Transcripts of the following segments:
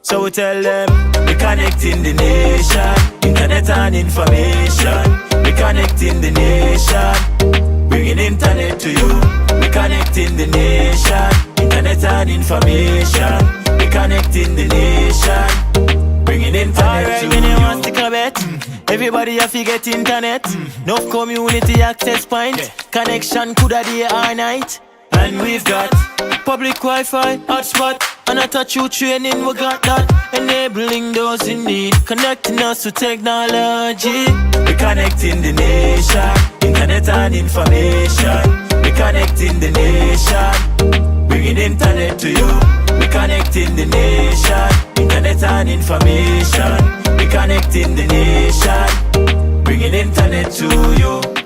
So we tell them, we connecting the nation, internet and information. We connecting the nation, bringing internet to you. We connecting the nation, internet and information. We connecting the nation, bringing internet to you. Want to stick a bet? Everybody have to get internet. No community access point. Connection coulda day or night. And we've got public Wi-Fi, hotspot, and a touch you training, we got that. Enabling those in need, connecting us to technology. We connecting the nation, internet and information. We connecting the nation, bringing internet to you. We connecting the nation, internet and information. We connecting the nation, bringing internet to you.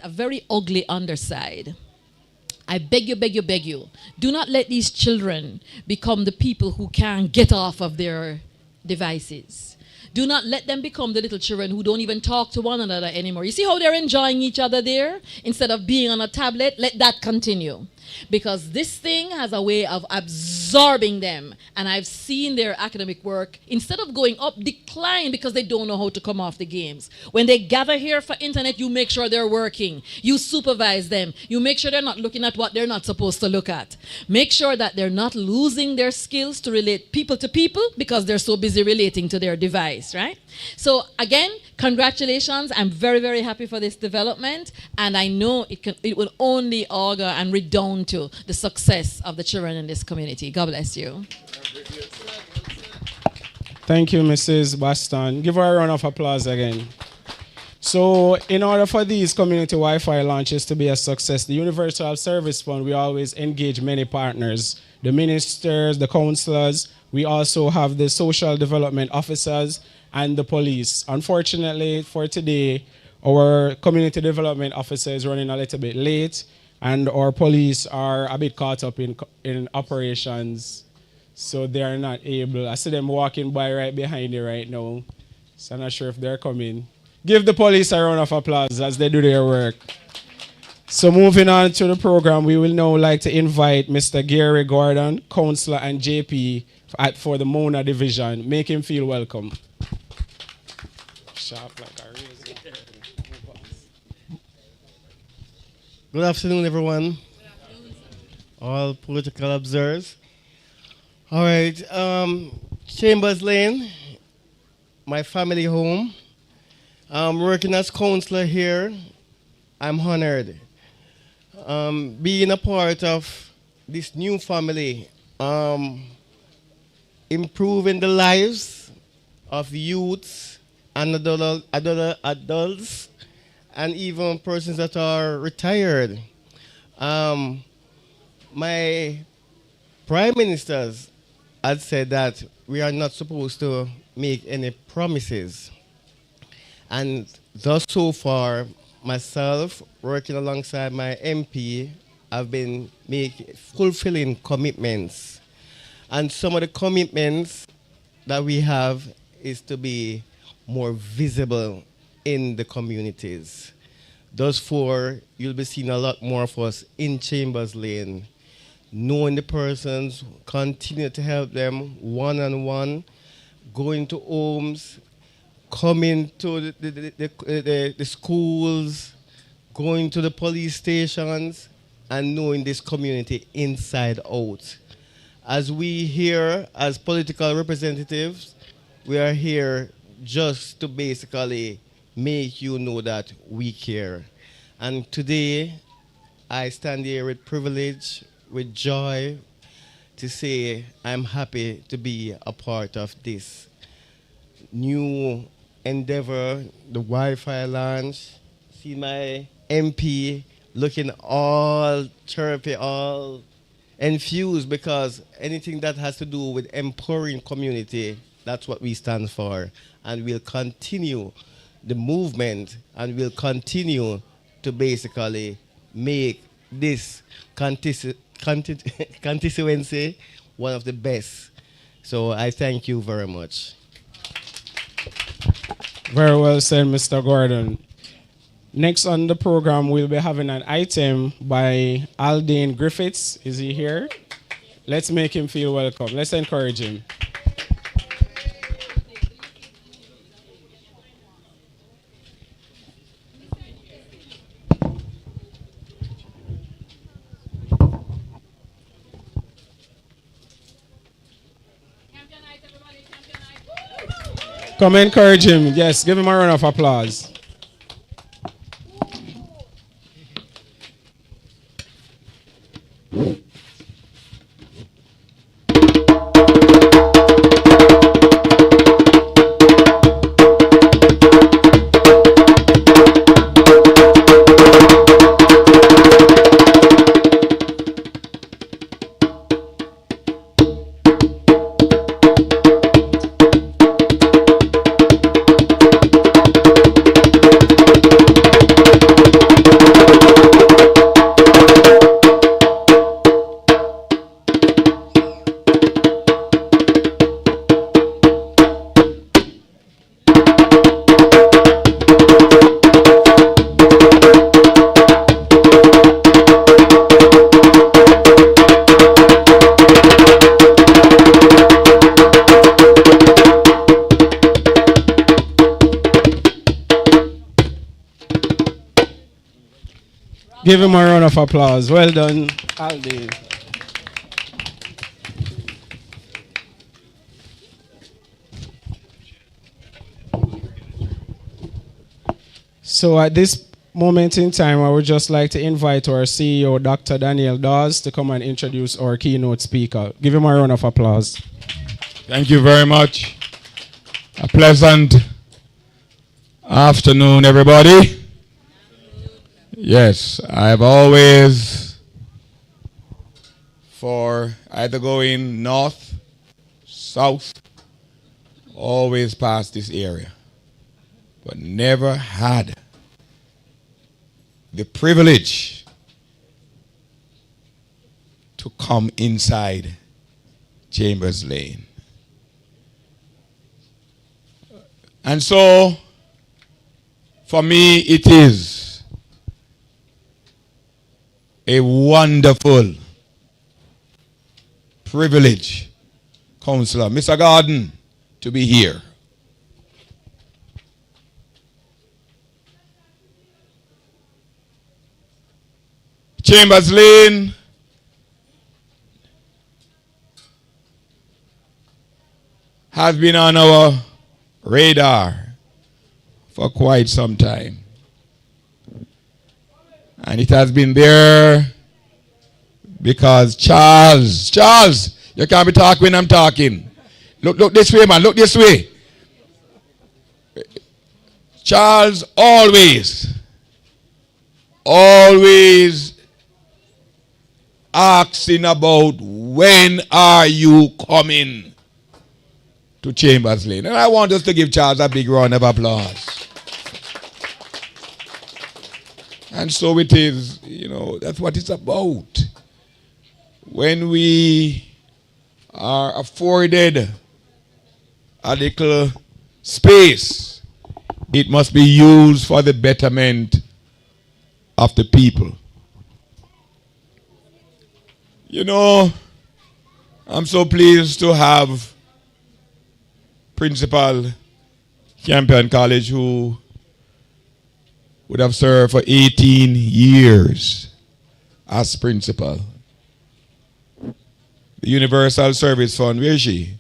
A very ugly underside. I beg you, beg you, beg you. Do not let these children become the people who can't get off of their devices. Do not let them become the little children who don't even talk to one another anymore. You see how they're enjoying each other there? Instead of being on a tablet, let that continue. Because this thing has a way of absorbing them. And I've seen their academic work, instead of going up, decline because they don't know how to come off the games. When they gather here for internet, you make sure they're working. You supervise them. You make sure they're not looking at what they're not supposed to look at. Make sure that they're not losing their skills to relate people to people because they're so busy relating to their device, right? So again, congratulations. I'm very, very happy for this development. And I know it will only augur and redound to the success of the children in this community. God bless you. Thank you, Mrs. Baston. Give her a round of applause again. So in order for these community Wi-Fi launches to be a success, the Universal Service Fund, we always engage many partners, the ministers, the councillors. We also have the social development officers and the police. Unfortunately, for today, our community development officer is running a little bit late, and our police are a bit caught up in operations, so they are not able. I see them walking by right behind you right now, so I'm not sure if they're coming. Give the police a round of applause as they do their work. So moving on to the program, we will now like to invite Mr. Gary Gordon, Councillor and JP for the Mona Division. Make him feel welcome. Sharp like a razor. Good afternoon, everyone. All political observers. All right, Chambers Lane, my family home. I'm working as councillor here. I'm honored. Being a part of this new family, improving the lives of youths and adults, and even persons that are retired. My prime ministers had said that we are not supposed to make any promises. And thus so far, myself, working alongside my MP, have been fulfilling commitments. And some of the commitments that we have is to be more visible in the communities. Thus far, you'll be seeing a lot more of us in Chambers Lane, knowing the persons, continue to help them one-on-one, going to homes, coming to the schools, going to the police stations, and knowing this community inside out. As we here, as political representatives, we are here just to basically make you know that we care. And today, I stand here with privilege, with joy, to say I'm happy to be a part of this new endeavor, the Wi-Fi launch. See my MP looking all chirpy, all infused, because anything that has to do with empowering community, that's what we stand for. And we'll continue the movement, and we'll continue to basically make this constituency one of the best. So I thank you very much. Very well said, Mr. Gordon. Next on the program, we'll be having an item by Aldane Griffiths. Is he here? Let's make him feel welcome. Let's encourage him. Come encourage him. Yes, give him a round of applause. Give him a round of applause. Well done, Aldi. So at this moment in time, I would just like to invite our CEO, Dr. Daniel Dawes, to come and introduce our keynote speaker. Give him a round of applause. Thank you very much. A pleasant afternoon, everybody. Yes, I've always, for either going north, south, always past this area, but never had the privilege to come inside Chambers Lane. And so, for me, it is a wonderful privilege, Councillor, Mr. Gordon, to be here. Chambers Lane has been on our radar for quite some time. And it has been there because Charles, you can't be talking when I'm talking. Look this way, man, look this way. Charles always asking about when are you coming to Chambers Lane. And I want us to give Charles a big round of applause. And so it is, that's what it's about. When we are afforded a little space, it must be used for the betterment of the people. I'm so pleased to have Principal Campion College, who would have served for 18 years as principal. The Universal Service Fund, where is she?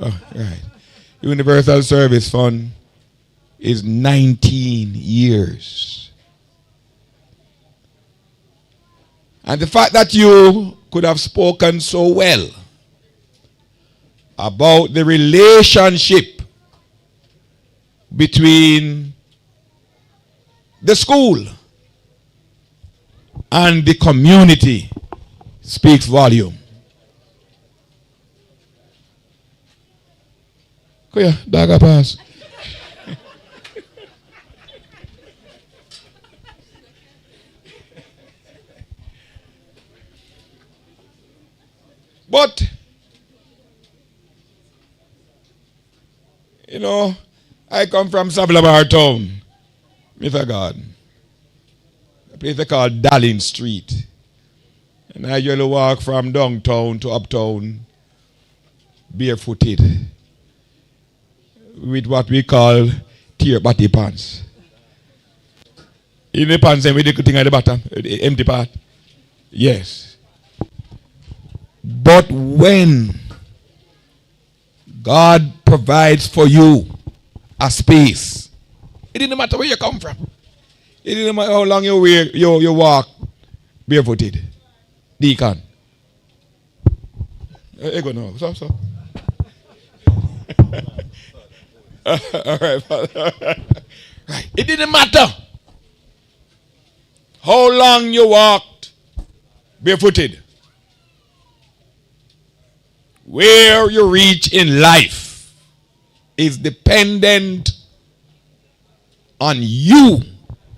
Oh, right. Universal Service Fund is 19 years. And the fact that you could have spoken so well about the relationship between the school and the community speaks volume. Go here, dog pass. But, I come from Savlabar town, Mr. Garden, a place they call Darling Street. And I usually walk from downtown to uptown barefooted with what we call tear body pants. In the pants, with the thing at the bottom, the empty part. Yes. But when God provides for you a space, it didn't matter where you come from. It didn't matter how long you walk barefooted. Deacon. I go now. So. All right, Father. Right. It didn't matter how long you walked barefooted. Where you reach in life is dependent on you,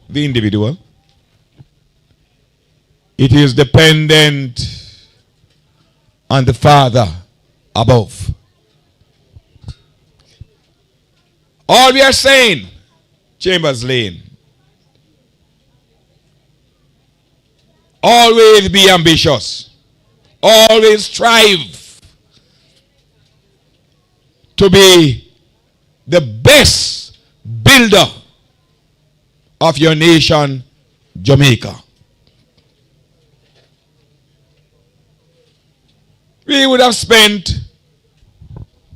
the individual. It is dependent on the Father above. All we are saying, Chambers Lane, always be ambitious. Always strive to be the best builder of your nation, Jamaica. we would have spent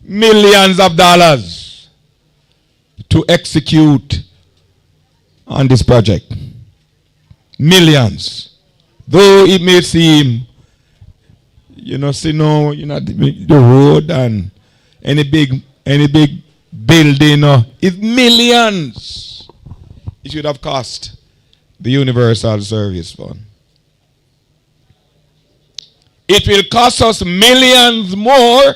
millions of dollars to execute on this project. Millions. Though it may seem, the road and any big building, it's millions. It should have cost the Universal Service Fund. It will cost us millions more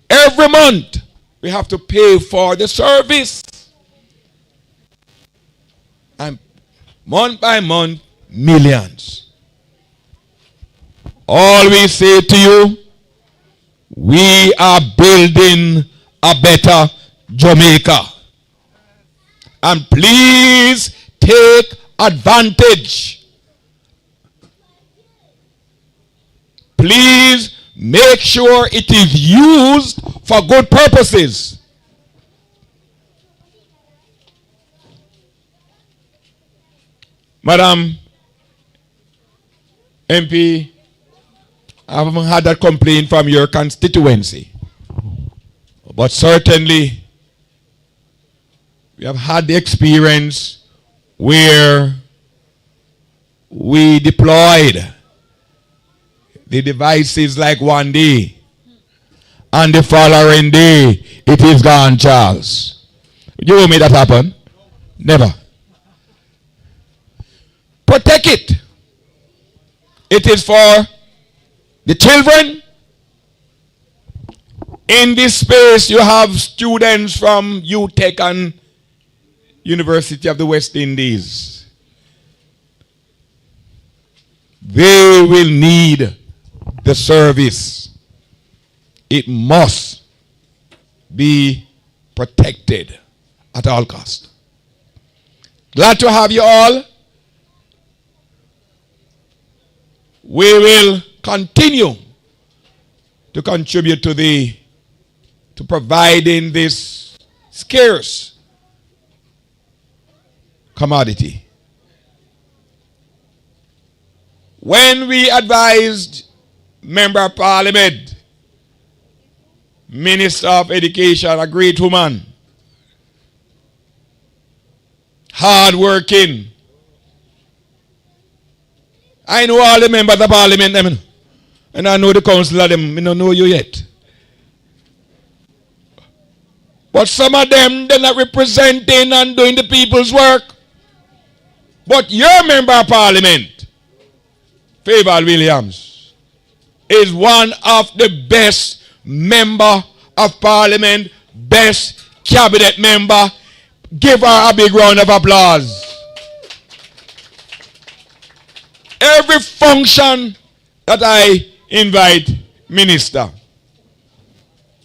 every month. We have to pay for the service. And month by month, millions. All we say to you, we are building a better Jamaica. And please take advantage. Please make sure it is used for good purposes. Madam MP, I haven't had that complaint from your constituency. But certainly, we have had the experience where we deployed the devices like one day, and the following day, it is gone, Charles. You will make that happen? Never. Protect it. It is for the children. In this space, you have students from UTech and University of the West Indies. They will need the service. It must be protected at all costs. Glad to have you all. We will continue to contribute to providing this scarce commodity. When we advised Member of Parliament, Minister of Education, a great woman, hard-working. I know all the members of Parliament, and I know the council of them. I don't know you yet. But some of them, they're not representing and doing the people's work. But your Member of Parliament, Faval Williams, is one of the best member of Parliament, best cabinet member. Give her a big round of applause. Every function that I invite Minister,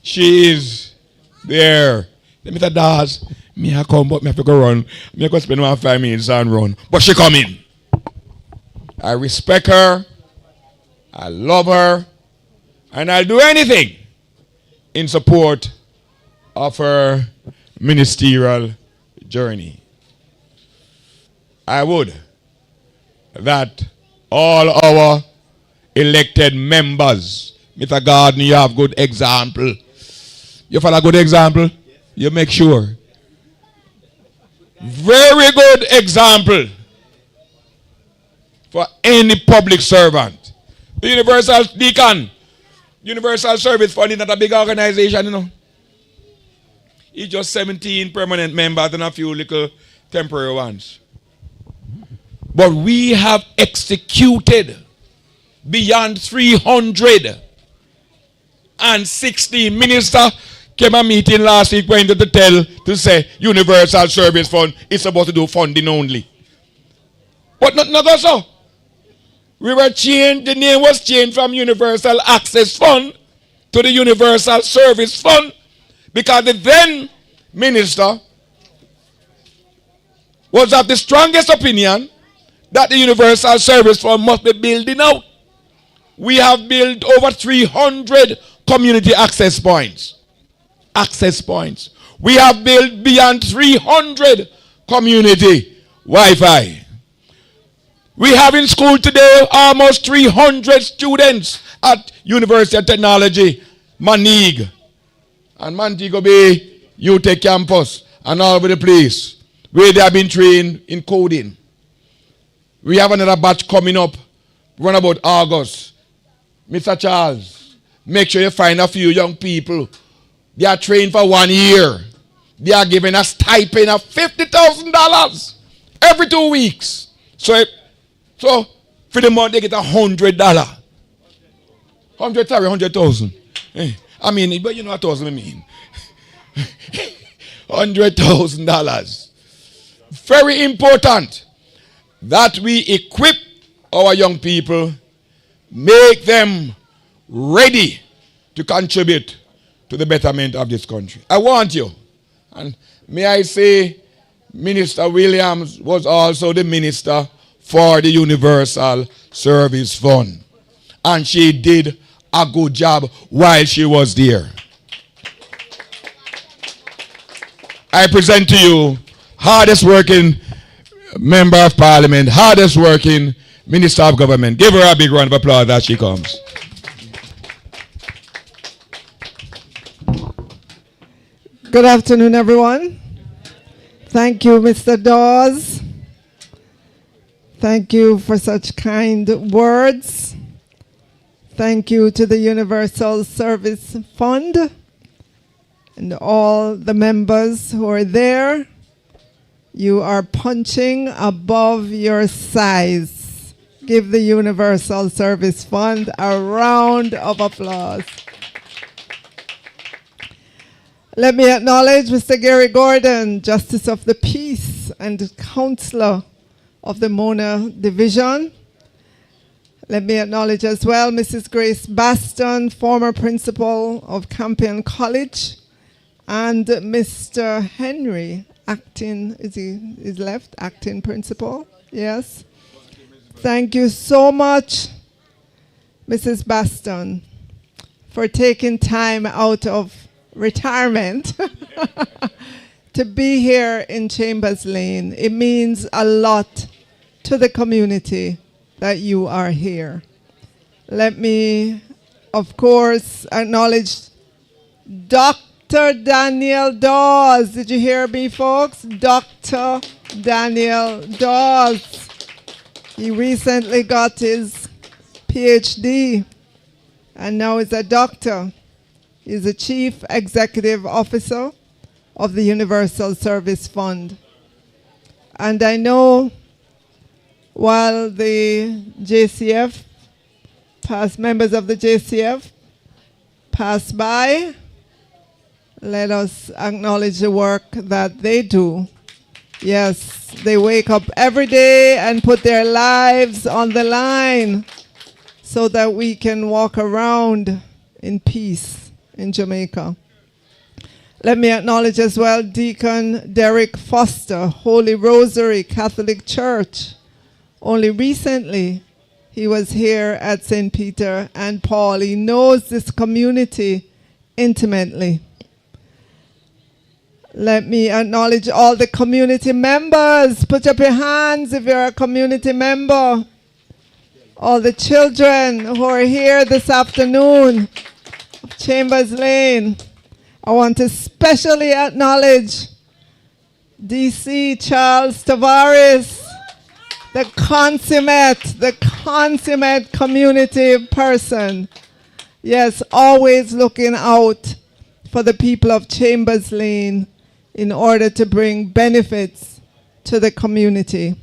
she is there. Let me tell Daz, me I come, but me have to go run. Me I go spend 5 minutes and run. But she come in. I respect her. I love her. And I'll do anything in support of her ministerial journey. I would that all our elected members, Mr. Gardner, you have good example. You follow good example? You make sure. Very good example for any public servant. The Universal Deacon, Universal Service Fund is not a big organization, you know. It's just 17 permanent members and a few little temporary ones. But we have executed beyond 360. Minister came a meeting last week went to say Universal Service Fund is supposed to do funding only. But not also. We were changed, the name was changed from Universal Access Fund to the Universal Service Fund because the then minister was of the strongest opinion that the Universal Service Fund must be building out. We have built over 300 community access points. Access points. We have built beyond 300 community Wi-Fi. We have in school today almost 300 students at University of Technology, Manig, and Montego Bay UTech campus, and all over the place, where they have been trained in coding. We have another batch coming up, run about August. Mr. Charles, make sure you find a few young people. They are trained for 1 year. They are given a stipend of $50,000 every 2 weeks. So for the month they get $100. 100,000. I mean, but you know what I mean. $100,000. Very important that we equip our young people, make them ready to contribute to the betterment of this country. I want you, and may I say, Minister Williams was also the minister for the Universal Service Fund, and she did a good job while she was there. I present to you hardest working member of parliament, hardest working minister of government. Give her a big round of applause as she comes. Good afternoon, everyone. Thank you, Mr. Dawes. Thank you for such kind words. Thank you to the Universal Service Fund and all the members who are there. You are punching above your size. Give the Universal Service Fund a round of applause. Let me acknowledge Mr. Gary Gordon, Justice of the Peace and Counselor of the Mona Division. Let me acknowledge as well Mrs. Grace Baston, former principal of Campion College, and Mr. Henry, acting, is left, acting principal, yes. Thank you so much, Mrs. Baston, for taking time out of retirement to be here in Chambers Lane. It means a lot to the community that you are here. Let me, of course, acknowledge Dr. Daniel Dawes. Did you hear me, folks? Dr. Daniel Dawes. He recently got his PhD and now is a doctor. He's the Chief Executive Officer of the Universal Service Fund. And I know while the JCF, past members of the JCF pass by, let us acknowledge the work that they do. Yes, they wake up every day and put their lives on the line so that we can walk around in peace in Jamaica. Let me acknowledge as well Deacon Derek Foster, Holy Rosary Catholic Church. Only recently, he was here at St. Peter and Paul. He knows this community intimately. Let me acknowledge all the community members. Put up your hands if you're a community member. All the children who are here this afternoon of Chambers Lane. I want to especially acknowledge DC Charles Tavares, the consummate community person. Yes, always looking out for the people of Chambers Lane in order to bring benefits to the community.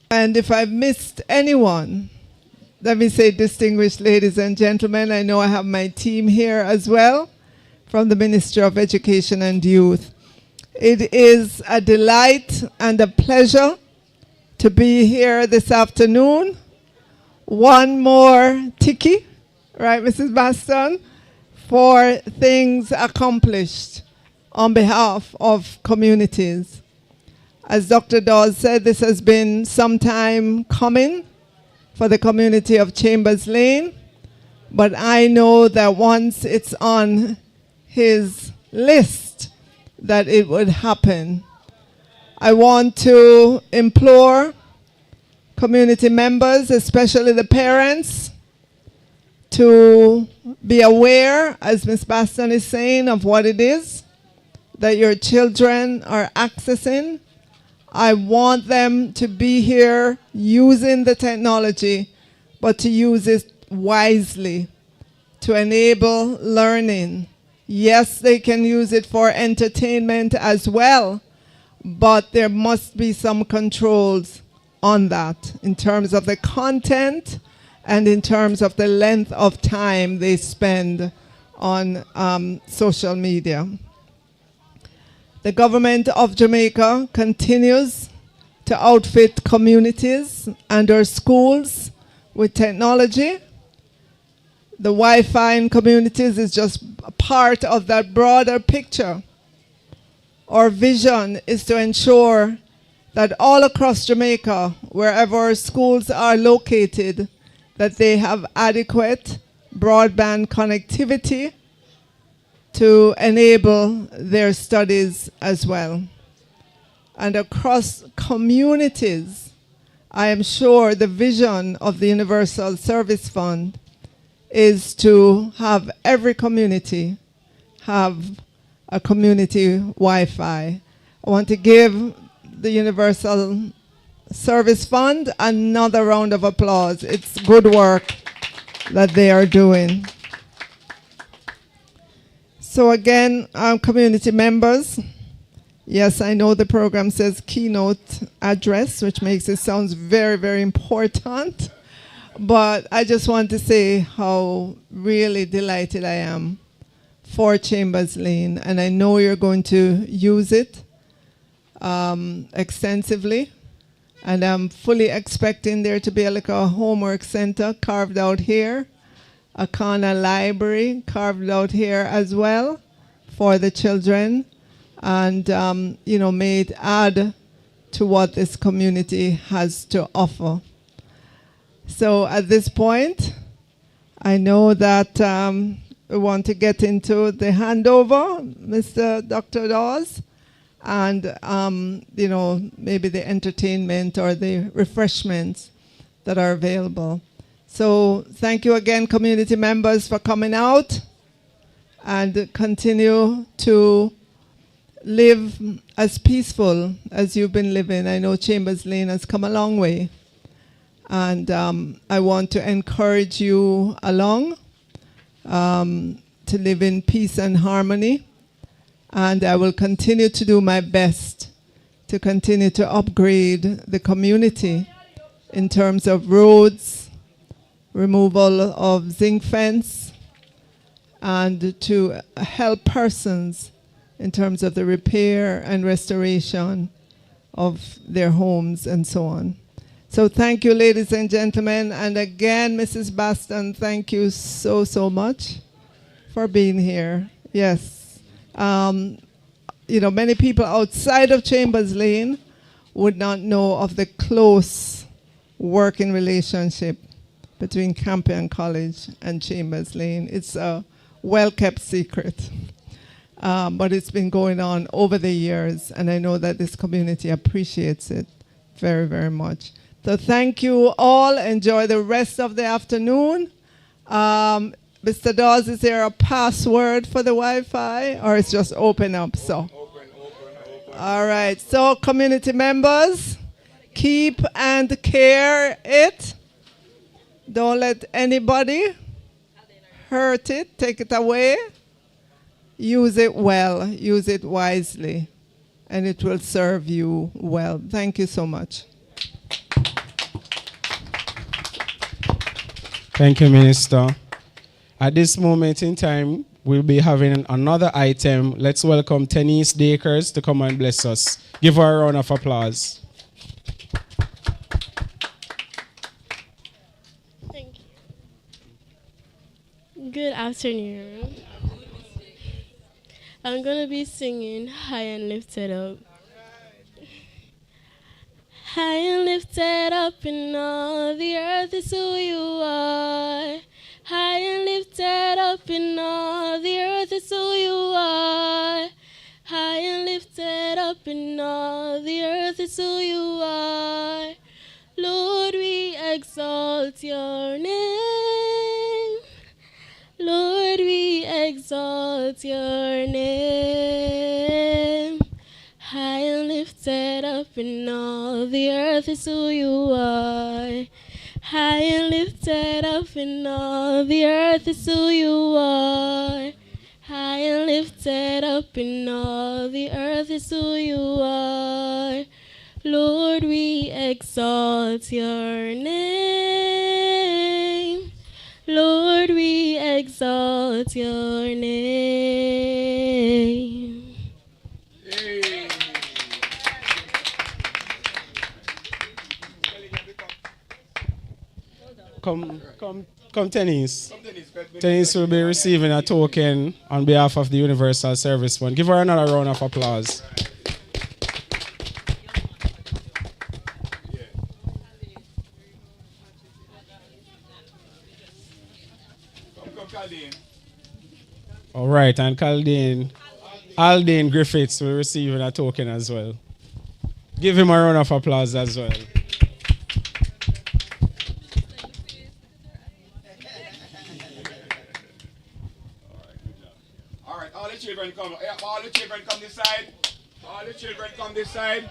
And if I've missed anyone, let me say, distinguished ladies and gentlemen, I know I have my team here as well from the Ministry of Education and Youth. It is a delight and a pleasure to be here this afternoon. One more tiki, right, Mrs. Baston, for things accomplished on behalf of communities. As Dr. Dawes said, this has been some time coming for the community of Chambers Lane, but I know that once it's on his list, that it would happen. I want to implore community members, especially the parents, to be aware, as Ms. Baston is saying, of what it is that your children are accessing. I want them to be here using the technology, but to use it wisely, to enable learning. Yes, they can use it for entertainment as well, but there must be some controls on that in terms of the content and in terms of the length of time they spend on social media. The government of Jamaica continues to outfit communities and our schools with technology. The Wi-Fi in communities is just a part of that broader picture. Our vision is to ensure that all across Jamaica, wherever our schools are located, that they have adequate broadband connectivity to enable their studies as well. And across communities, I am sure the vision of the Universal Service Fund is to have every community have a community Wi-Fi. I want to give the Universal Service Fund another round of applause. It's good work that they are doing. So again, community members, yes, I know the program says keynote address, which makes it sound very, very important. But I just want to say how really delighted I am for Chambers Lane. And I know you're going to use it extensively. And I'm fully expecting there to be a homework center carved out here, a corner library carved out here as well for the children, and may it add to what this community has to offer. So at this point, I know that we want to get into the handover, Mr. Dr. Dawes, and maybe the entertainment or the refreshments that are available. So thank you again, community members, for coming out and continue to live as peaceful as you've been living. I know Chambers Lane has come a long way, and I want to encourage you along to live in peace and harmony. And I will continue to do my best to continue to upgrade the community in terms of roads, removal of zinc fence, and to help persons in terms of the repair and restoration of their homes and so on. So thank you, ladies and gentlemen. And again, Mrs. Baston, thank you so, so much for being here. Yes. Many people outside of Chambers Lane would not know of the close working relationship between Campion College and Chambers Lane. It's a well-kept secret, but it's been going on over the years, and I know that this community appreciates it very, very much. So thank you all. Enjoy the rest of the afternoon. Mr. Dawes, is there a password for the Wi-Fi, or it's just open up? So, open. All right. So, community members, keep and care it. Don't let anybody hurt it. Take it away. Use it well. Use it wisely, and it will serve you well. Thank you so much. Thank you, Minister. At this moment in time, we'll be having another item. Let's welcome Tenise Dakers to come and bless us. Give her a round of applause. Thank you. Good afternoon. I'm going to be singing High and Lifted Up. High and lifted up in all the earth is who you are. High and lifted up in all the earth is who you are. High and lifted up in all the earth is who you are. Lord, exalt your name. Lord, we exalt your name. High and lifted up in all the earth is who you are. High and lifted up in all the earth is who you are. High and lifted up in all the earth is who you are. Lord, we exalt your name. Lord, we exalt your name. Come, Tennis. Tennis will be receiving a token on behalf of the Universal Service Fund. Give her another round of applause. All right, and Aldine Griffiths will receive a token as well. Give him a round of applause as well. All right, all the children come. All the children come this side. All the children come this side.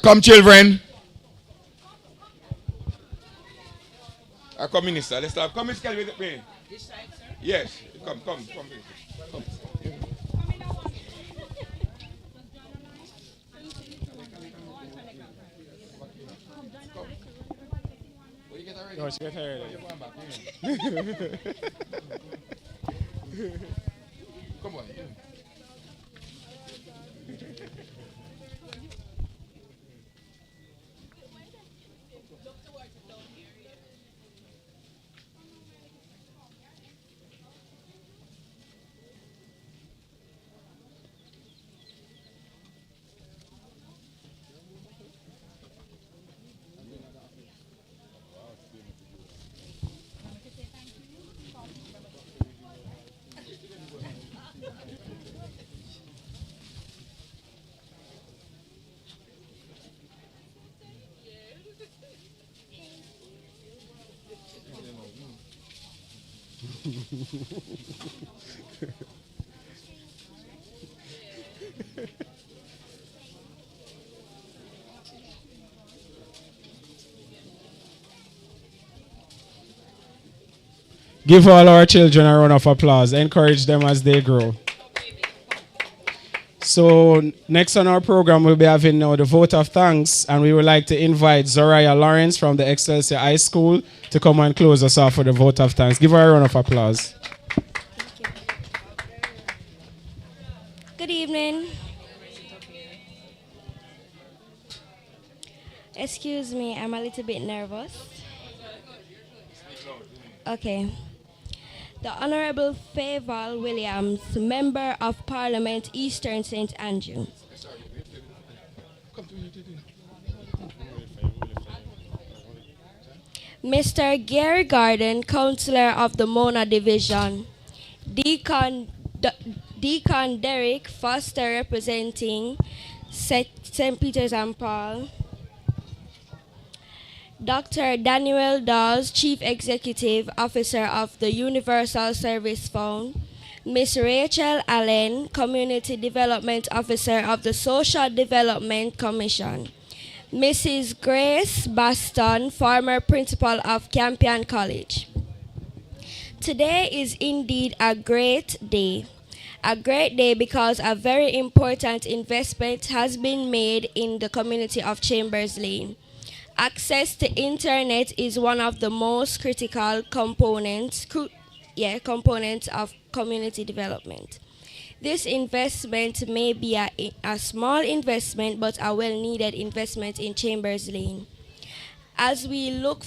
Come, children. Come, Minister. Let's start. Come, Miss Kelly, with me. This side, sir? Yes. Come. Come. No, she got her. Come on. Give all our children a round of applause. Encourage them as they grow. So next on our program, we'll be having now the vote of thanks, and we would like to invite Zoraya Lawrence from the Excelsior High School to come and close us off for the vote of thanks. Give her a round of applause. Good evening. Excuse me, I'm a little bit nervous. Okay. The Honorable Faval Williams, Member of Parliament, Eastern St. Andrew. Mr. Gary Garden, Councillor of the Mona Division. Deacon Derek Foster, representing St. Peter's and Paul. Dr. Daniel Dawes, Chief Executive Officer of the Universal Service Fund. Ms. Rachel Allen, Community Development Officer of the Social Development Commission. Mrs. Grace Baston, former Principal of Campion College. Today is indeed a great day. A great day because a very important investment has been made in the community of Chambers Lane. Access to internet is one of the most critical components of community development. This investment may be a small investment, but a well-needed investment in Chambers Lane. As we look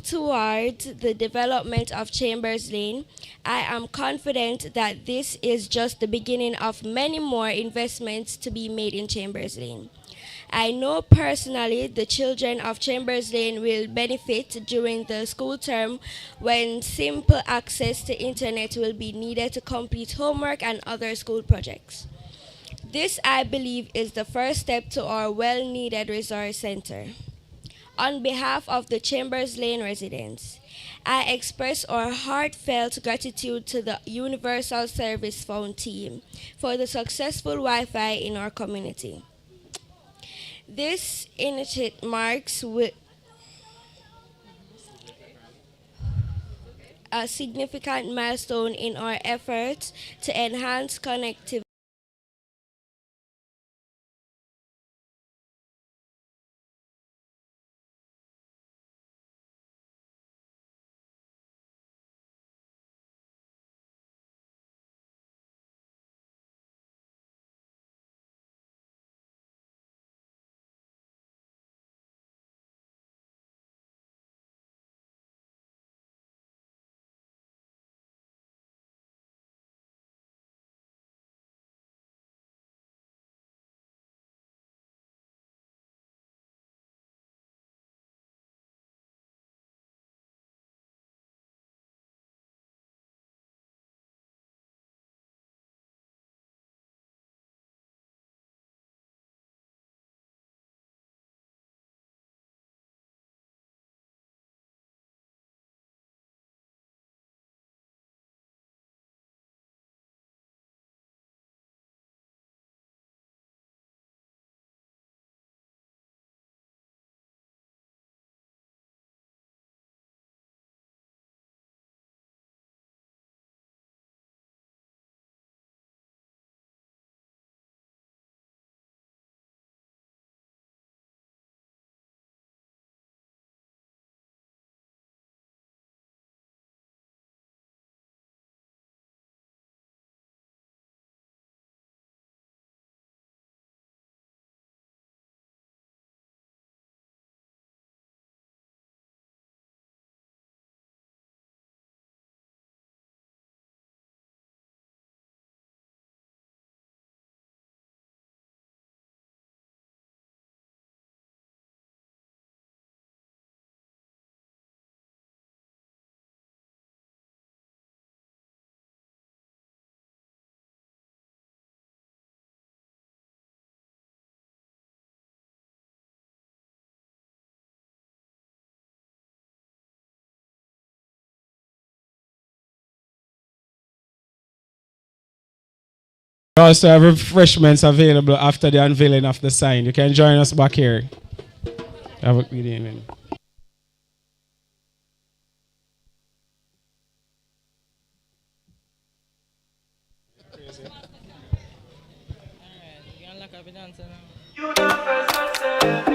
toward the development of Chambers Lane, I am confident that this is just the beginning of many more investments to be made in Chambers Lane. I know personally the children of Chambers Lane will benefit during the school term when simple access to internet will be needed to complete homework and other school projects. This, I believe, is the first step to our well-needed resource center. On behalf of the Chambers Lane residents, I express our heartfelt gratitude to the Universal Service Fund team for the successful Wi-Fi in our community. This initiative marks a significant milestone in our efforts to enhance connectivity We also have refreshments available after the unveiling of the sign. You can join us back here. Have a good evening. Universal